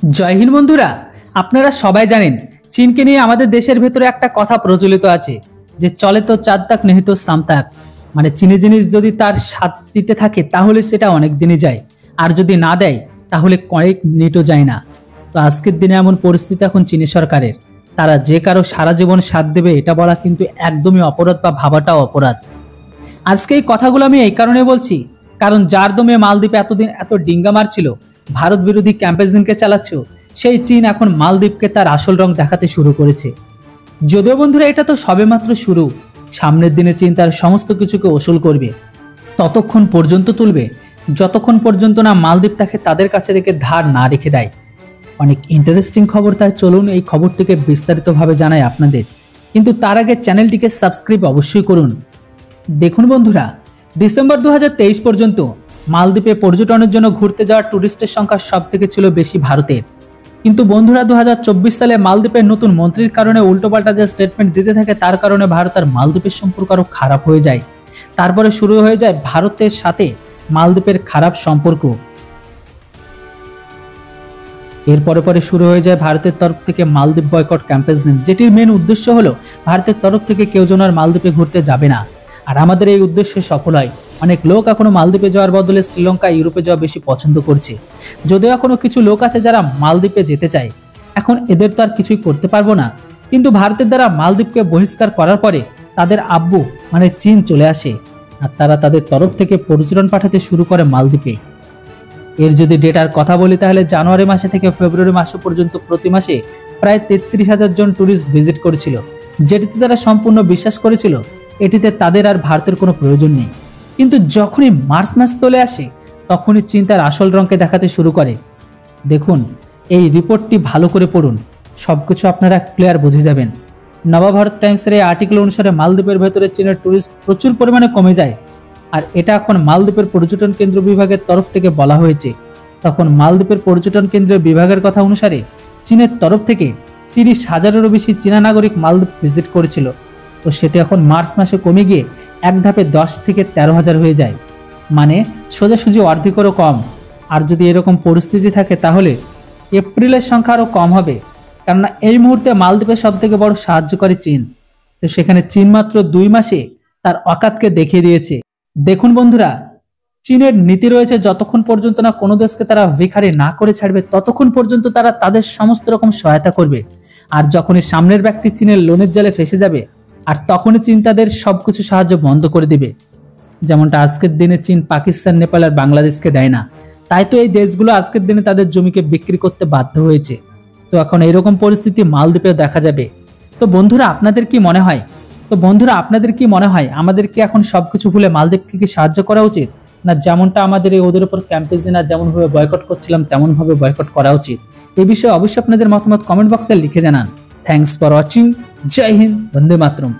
জয় হিন্দ বন্ধুরা, আপনারা সবাই জানেন চীনকে নিয়ে আমাদের দেশের ভেতরে একটা কথা প্রচলিত আছে যে চলে তো চাঁদ তাক নেই তো সাম তাক। মানে চীনি জিনিস যদি তার স্বাদ দিতে থাকে তাহলে সেটা অনেক দিনই যায়, আর যদি না দেয় তাহলে কয়েক মিনিটও যায় না। তো আজকের দিনে এমন পরিস্থিতি এখন চীনী সরকারের, তারা যে কারো সারা জীবন স্বাদ দেবে এটা বলা কিন্তু একদমই অপরাধ বা ভাবাটাও অপরাধ। আজকে এই কথাগুলো আমি এই কারণে বলছি কারণ যার দমে মালদ্বীপে এতদিন এত ডিঙ্গা মারছিল, ভারত বিরোধী ক্যাম্পেইনকে চালাচ্ছ, সেই চীন এখন মালদ্বীপকে তার আসল রং দেখাতে শুরু করেছে। যদিও বন্ধুরা এটা তো সবেমাত্র শুরু, সামনের দিনে চীন তার সমস্ত কিছুকে ওসুল করবে, ততক্ষণ পর্যন্ত তুলবে যতক্ষণ পর্যন্ত না মালদ্বীপ তাকে তাদের কাছে রেখে ধার না রেখে দেয়। অনেক ইন্টারেস্টিং খবর, তাই চলুন এই খবরটিকে বিস্তারিতভাবে জানাই আপনাদের, কিন্তু তার আগে চ্যানেলটিকে সাবস্ক্রাইব অবশ্যই করুন। দেখুন বন্ধুরা, ডিসেম্বর 2023 পর্যন্ত মালদ্বীপে পর্যটনের জন্য ঘুরতে যাওয়া টুরিস্টের সংখ্যা সব থেকে ছিল বেশি ভারতের। কিন্তু বন্ধুরা 2024 সালে মালদ্বীপের নতুন মন্ত্রীর কারণে উল্টোপাল্টা যে স্টেটমেন্ট দিতে থাকে তার কারণে ভারত আর মালদ্বীপের সম্পর্ক আরো খারাপ হয়ে যায়। তারপরে শুরু হয়ে যায় ভারতের সাথে মালদ্বীপের খারাপ সম্পর্ক। এরপরে পরে শুরু হয়ে যায় ভারতের তরফ থেকে মালদ্বীপ বয়কট ক্যাম্পেইন, যেটির মেন উদ্দেশ্য হলো ভারতের তরফ থেকে কেউ যেন আর মালদ্বীপে ঘুরতে যাবে না। আর আমাদের এই উদ্দেশ্যে সফল হয়। অনেক লোক এখনো মালদ্বীপে যাওয়ার বদলে শ্রীলঙ্কা, ইউরোপে যাওয়া বেশি পছন্দ করছে। যদিও এখনো কিছু লোক আছে যারা মালদ্বীপে যেতে চায়, এখন এদের তো আর কিছুই করতে পারবো না। কিন্তু ভারতের দ্বারা মালদ্বীপকে বহিষ্কার করার পরে তাদের আব্বু মানে চীন চলে আসে, আর তারা তাদের তরফ থেকে পর্যটন পাঠাতে শুরু করে মালদ্বীপে। এর যদি ডেটার কথা বলি তাহলে জানুয়ারি মাসে থেকে ফেব্রুয়ারি মাস পর্যন্ত প্রতি মাসে প্রায় 33,000 জন ট্যুরিস্ট ভিজিট করেছিল, যেটিতে তারা সম্পূর্ণ বিশ্বাস করেছিল এটিতে তাদের আর ভারতের কোনো প্রয়োজন নেই। কিন্তু যখনই মার্চ মাস চলে আসে তখনই চীন তার আসল রঙকে দেখাতে শুরু করে। দেখুন, এই রিপোর্টটি ভালো করে পড়ুন, সবকিছু আপনারা ক্লিয়ার বুঝে যাবেন। নবভারত টাইমসের এই আর্টিকেল অনুসারে মালদ্বীপের ভেতরে চীনের ট্যুরিস্ট প্রচুর পরিমাণে কমে যায়, আর এটা এখন মালদ্বীপের পর্যটন কেন্দ্র বিভাগের তরফ থেকে বলা হয়েছে। তখন মালদ্বীপের পর্যটন কেন্দ্রের বিভাগের কথা অনুসারে চীনের তরফ থেকে 30,000-এরও বেশি চীনা নাগরিক মালদ্বীপ ভিজিট করেছিল। তো সেটা এখন মার্চ মাসে কমে গিয়ে এক ধাপে 10 থেকে 13,000 হয়ে যায়, মানে সোজাসুজি অর্ধেকেরও কম। আর যদি এরকম পরিস্থিতি থাকে তাহলে এপ্রিলের সংখ্যা আরও কম হবে, কেননা এই মুহূর্তে মালদ্বীপের সব থেকে বড় সাহায্যকারী চীন। তো সেখানে চীন মাত্র 2 মাসে তার অকাতকে দেখিয়ে দিয়েছে। দেখুন বন্ধুরা, চীনের নীতি রয়েছে যতক্ষণ পর্যন্ত না কোনো দেশকে তারা ভিখারি না করে ছাড়বে ততক্ষণ পর্যন্ত তারা তাদের সমস্ত রকম সহায়তা করবে। আর যখনই সামনের ব্যক্তি চীনের লোনের জালে ফেসে যাবে আর তখনই চীন তাদের সবকিছু সাহায্য বন্ধ করে দিবে, যেমনটা আজকের দিনে চীন পাকিস্তান, নেপাল আর বাংলাদেশকে দেয় না। তাই তো এই দেশগুলো আজকের দিনে তাদের জমিকে বিক্রি করতে বাধ্য হয়েছে। তো এখন এরকম পরিস্থিতি মালদ্বীপেও দেখা যাবে। তো বন্ধুরা আপনাদের কি মনে হয় আমাদের কি এখন সবকিছু ভুলে মালদ্বীপকে কি সাহায্য করা উচিত, না যেমনটা আমাদের এই ওদের উপর ক্যাম্পেইন আর যেমনভাবে বয়কট করছিলাম তেমনভাবে বয়কট করা উচিত? এই বিষয়ে অবশ্যই আপনাদের মতামত কমেন্ট বক্সে লিখে জানান। Thanks for watching. জয় হিন্দ, বন্দে মাতরম।